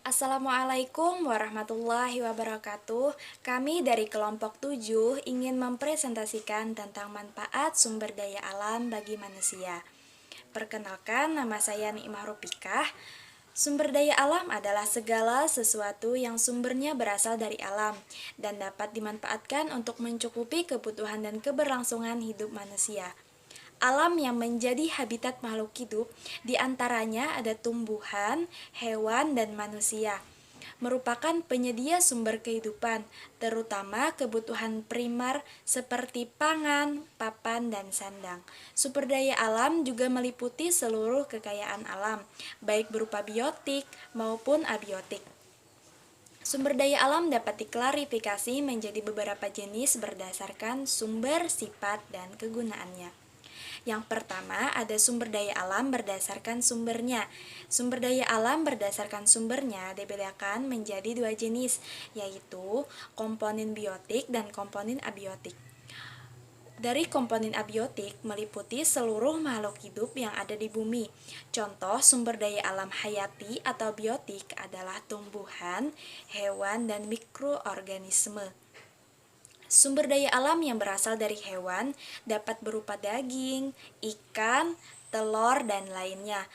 Assalamualaikum warahmatullahi wabarakatuh. Kami dari kelompok 7 ingin mempresentasikan tentang manfaat sumber daya alam bagi manusia. Perkenalkan, nama saya Nikmah Rupikah. Sumber daya alam adalah segala sesuatu yang sumbernya berasal dari alam dan dapat dimanfaatkan untuk mencukupi kebutuhan dan keberlangsungan hidup manusia. Alam yang menjadi habitat makhluk hidup diantaranya ada tumbuhan, hewan, dan manusia. Merupakan penyedia sumber kehidupan, terutama kebutuhan primer seperti pangan, papan, dan sandang. Sumber daya alam juga meliputi seluruh kekayaan alam, baik berupa biotik maupun abiotik. Sumber daya alam dapat diklarifikasi menjadi beberapa jenis berdasarkan sumber, sifat, dan kegunaannya. Yang pertama, ada sumber daya alam berdasarkan sumbernya. Sumber daya alam berdasarkan sumbernya dibedakan menjadi dua jenis, yaitu komponen biotik dan komponen abiotik. Dari komponen abiotik meliputi seluruh makhluk hidup yang ada di bumi. Contoh sumber daya alam hayati atau biotik adalah tumbuhan, hewan, dan mikroorganisme. Sumber daya alam yang berasal dari hewan dapat berupa daging, ikan, telur, dan lainnya.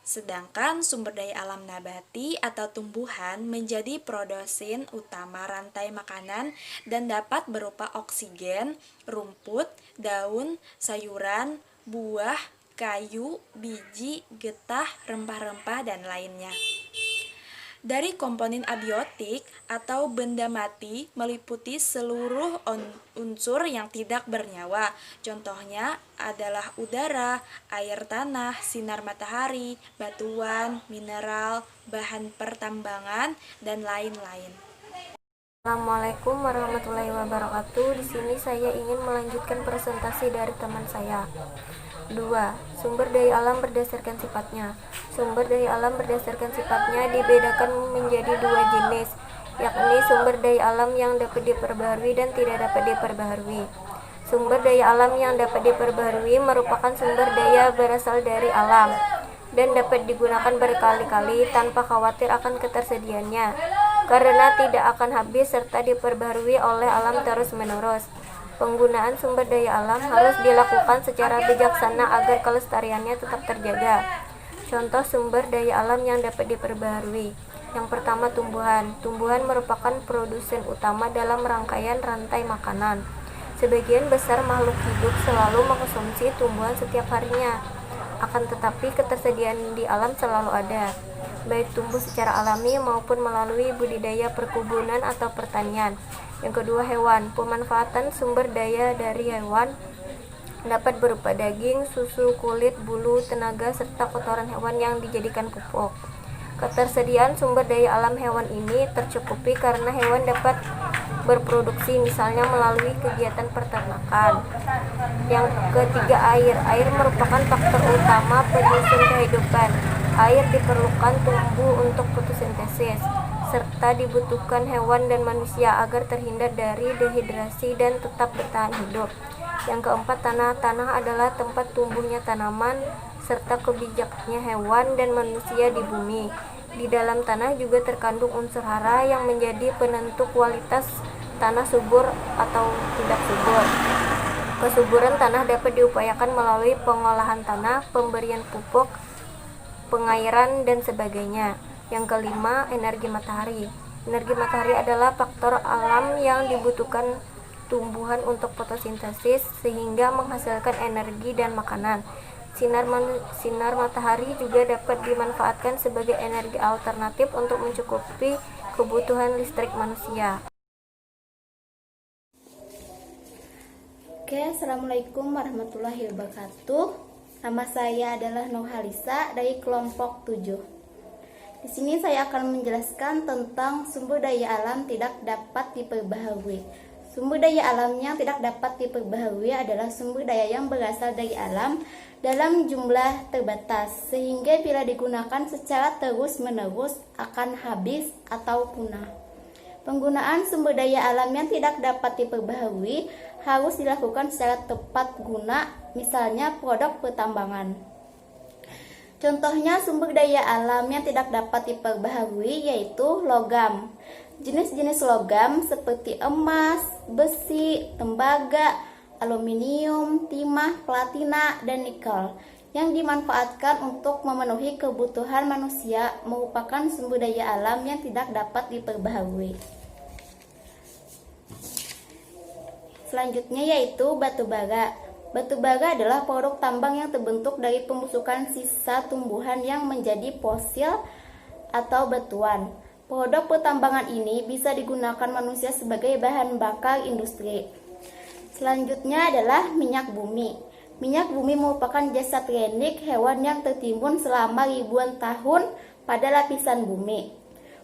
Sedangkan sumber daya alam nabati atau tumbuhan menjadi produsen utama rantai makanan dan dapat berupa oksigen, rumput, daun, sayuran, buah, kayu, biji, getah, rempah-rempah, dan lainnya. Dari komponen abiotik atau benda mati meliputi seluruh unsur yang tidak bernyawa. Contohnya adalah udara, air tanah, sinar matahari, batuan, mineral, bahan pertambangan, dan lain-lain. Assalamualaikum warahmatullahi wabarakatuh. Di sini saya ingin melanjutkan presentasi dari teman saya. 2. Sumber daya alam berdasarkan sifatnya. Sumber daya alam berdasarkan sifatnya dibedakan menjadi dua jenis, yakni sumber daya alam yang dapat diperbaharui dan tidak dapat diperbaharui. Sumber daya alam yang dapat diperbaharui merupakan sumber daya berasal dari alam dan dapat digunakan berkali-kali tanpa khawatir akan ketersediaannya, karena tidak akan habis serta diperbaharui oleh alam terus-menerus. Penggunaan sumber daya alam harus dilakukan secara bijaksana agar kelestariannya tetap terjaga. Contoh sumber daya alam yang dapat diperbaharui. Yang pertama, tumbuhan. Tumbuhan merupakan produsen utama dalam rangkaian rantai makanan. Sebagian besar makhluk hidup selalu mengkonsumsi tumbuhan setiap harinya. Akan tetapi ketersediaan di alam selalu ada, baik tumbuh secara alami maupun melalui budidaya perkebunan atau pertanian. Yang kedua, hewan. Pemanfaatan sumber daya dari hewan dapat berupa daging, susu, kulit, bulu, tenaga, serta kotoran hewan yang dijadikan pupuk. Ketersediaan sumber daya alam hewan ini tercukupi karena hewan dapat berproduksi, misalnya melalui kegiatan peternakan. Yang ketiga, air. Air merupakan faktor utama penyusun kehidupan. Air diperlukan tumbuh untuk fotosintesis, serta dibutuhkan hewan dan manusia agar terhindar dari dehidrasi dan tetap bertahan hidup. Yang keempat, tanah. Tanah adalah tempat tumbuhnya tanaman serta kebijaknya hewan dan manusia di bumi. Di dalam tanah juga terkandung unsur hara yang menjadi penentu kualitas tanah subur atau tidak subur. Kesuburan tanah dapat diupayakan melalui pengolahan tanah, pemberian pupuk, pengairan, dan sebagainya. Yang kelima, energi matahari. Energi matahari adalah faktor alam yang dibutuhkan tumbuhan untuk fotosintesis sehingga menghasilkan energi dan makanan. Sinar matahari juga dapat dimanfaatkan sebagai energi alternatif untuk mencukupi kebutuhan listrik manusia. Oke, Assalamualaikum warahmatullahi wabarakatuh. Nama saya adalah Nurhalisa dari kelompok 7. Di sini saya akan menjelaskan tentang sumber daya alam tidak dapat diperbaharui. Sumber daya alam yang tidak dapat diperbaharui adalah sumber daya yang berasal dari alam dalam jumlah terbatas, sehingga bila digunakan secara terus-menerus akan habis atau punah. Penggunaan sumber daya alam yang tidak dapat diperbaharui harus dilakukan secara tepat guna, misalnya produk pertambangan. Contohnya sumber daya alam yang tidak dapat diperbaharui yaitu logam. Jenis-jenis logam seperti emas, besi, tembaga, aluminium, timah, platina, dan nikel yang dimanfaatkan untuk memenuhi kebutuhan manusia merupakan sumber daya alam yang tidak dapat diperbaharui. Selanjutnya yaitu batu bara. Batu bara adalah produk tambang yang terbentuk dari pembusukan sisa tumbuhan yang menjadi fosil atau batuan. Produk pertambangan ini bisa digunakan manusia sebagai bahan bakar industri. Selanjutnya adalah minyak bumi. Minyak bumi merupakan jasad genetik hewan yang tertimbun selama ribuan tahun pada lapisan bumi.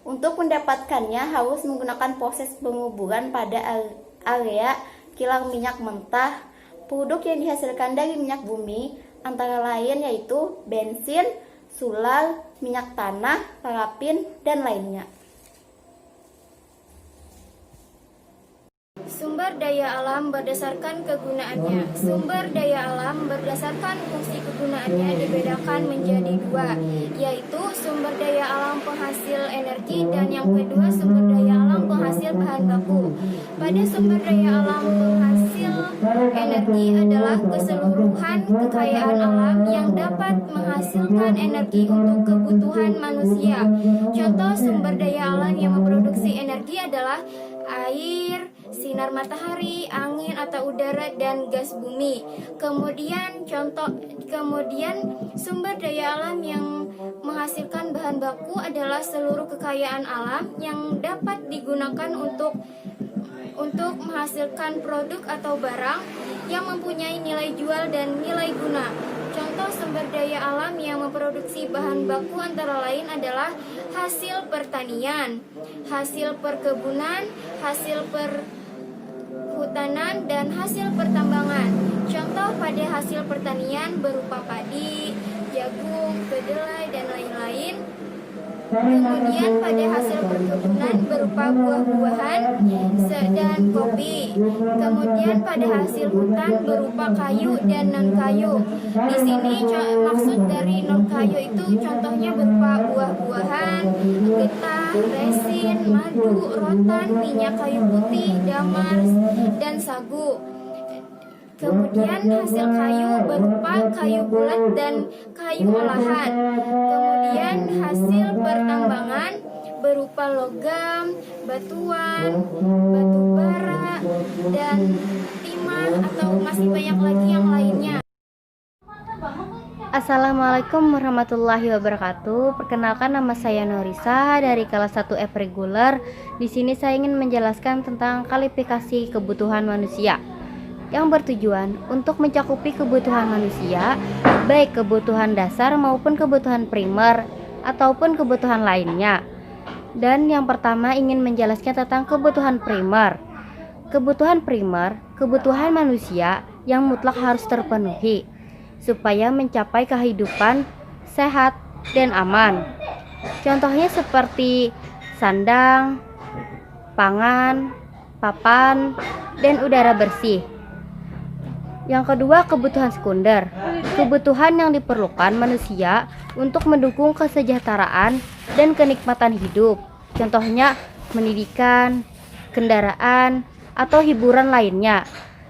Untuk mendapatkannya harus menggunakan proses penguburan pada area kilang minyak mentah. Produk yang dihasilkan dari minyak bumi antara lain yaitu bensin, solar, minyak tanah, parafin, dan lainnya. Sumber daya alam berdasarkan kegunaannya. Sumber daya alam berdasarkan fungsi kegunaannya dibedakan menjadi dua, yaitu sumber daya alam penghasil energi dan yang kedua sumber daya alam penghasil bahan baku. Pada sumber daya alam penghasil energi adalah keseluruhan kekayaan alam yang dapat menghasilkan energi untuk kebutuhan manusia. Contoh sumber daya alam yang memproduksi energi adalah air, sinar matahari, angin atau udara, dan gas bumi. Kemudian sumber daya alam yang menghasilkan bahan baku adalah seluruh kekayaan alam yang dapat digunakan untuk menghasilkan produk atau barang yang mempunyai nilai jual dan nilai guna. Contoh sumber daya alam yang memproduksi bahan baku antara lain adalah hasil pertanian, hasil perkebunan, hasil perhutanan, dan hasil pertambangan. Contoh pada hasil pertanian berupa padi, jagung, kedelai, dan lain-lain. Kemudian pada hasil perkebunan berupa buah-buahan dan kopi. Kemudian pada hasil hutan berupa kayu dan non-kayu. Di sini maksud dari non-kayu itu contohnya berupa buah-buahan, getah, resin, madu, rotan, minyak kayu putih, damar, dan sagu. Kemudian hasil kayu berupa kayu bulat dan kayu olahan. Kemudian hasil pertambangan berupa logam, batuan, batu bara, dan timah atau masih banyak lagi yang lainnya. Assalamualaikum warahmatullahi wabarakatuh. Perkenalkan, nama saya Norisa dari kelas 1 F reguler. Di sini saya ingin menjelaskan tentang kualifikasi kebutuhan manusia yang bertujuan untuk mencakupi kebutuhan manusia, baik kebutuhan dasar maupun kebutuhan primer ataupun kebutuhan lainnya. Dan yang pertama ingin menjelaskan tentang kebutuhan primer. Kebutuhan primer, kebutuhan manusia yang mutlak harus terpenuhi supaya mencapai kehidupan sehat dan aman. Contohnya seperti sandang, pangan, papan, dan udara bersih. Yang kedua, kebutuhan sekunder. Kebutuhan yang diperlukan manusia untuk mendukung kesejahteraan dan kenikmatan hidup. Contohnya pendidikan, kendaraan, atau hiburan lainnya.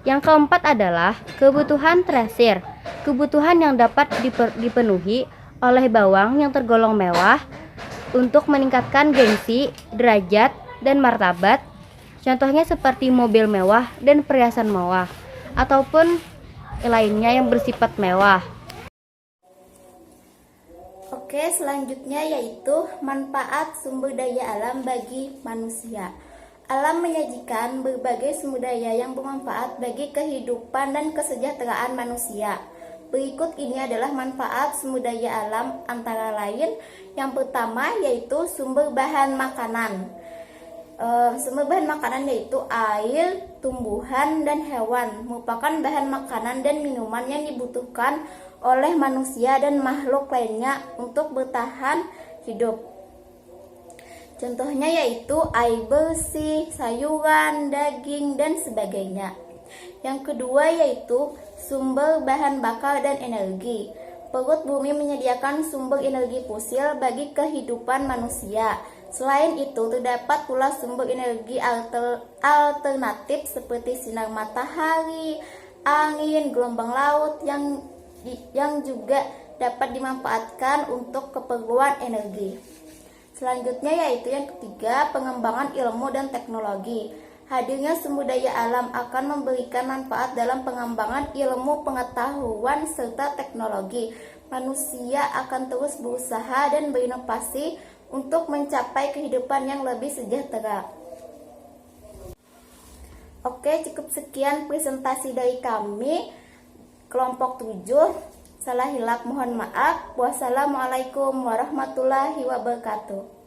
Yang keempat adalah kebutuhan tersier. Kebutuhan yang dapat dipenuhi oleh bawang yang tergolong mewah untuk meningkatkan gengsi, derajat, dan martabat. Contohnya seperti mobil mewah dan perhiasan mewah, ataupun lainnya yang bersifat mewah. Oke, selanjutnya yaitu manfaat sumber daya alam bagi manusia. Alam menyajikan berbagai sumber daya yang bermanfaat bagi kehidupan dan kesejahteraan manusia. Berikut ini adalah manfaat sumber daya alam antara lain. Yang pertama yaitu sumber bahan makanan. Sumber bahan makanan yaitu air, tumbuhan, dan hewan merupakan bahan makanan dan minuman yang dibutuhkan oleh manusia dan makhluk lainnya untuk bertahan hidup. Contohnya yaitu air bersih, sayuran, daging, dan sebagainya. Yang kedua yaitu sumber bahan bakar dan energi. Perut bumi menyediakan sumber energi fosil bagi kehidupan manusia. Selain itu, terdapat pula sumber energi alternatif seperti sinar matahari, angin, gelombang laut yang juga dapat dimanfaatkan untuk keperluan energi. Selanjutnya yaitu yang ketiga, pengembangan ilmu dan teknologi. Hadirnya sumber daya alam akan memberikan manfaat dalam pengembangan ilmu pengetahuan serta teknologi. Manusia akan terus berusaha dan berinovasi untuk mencapai kehidupan yang lebih sejahtera. Oke, cukup sekian presentasi dari kami, kelompok 7. Salah hilap mohon maaf. Wassalamualaikum warahmatullahi wabarakatuh.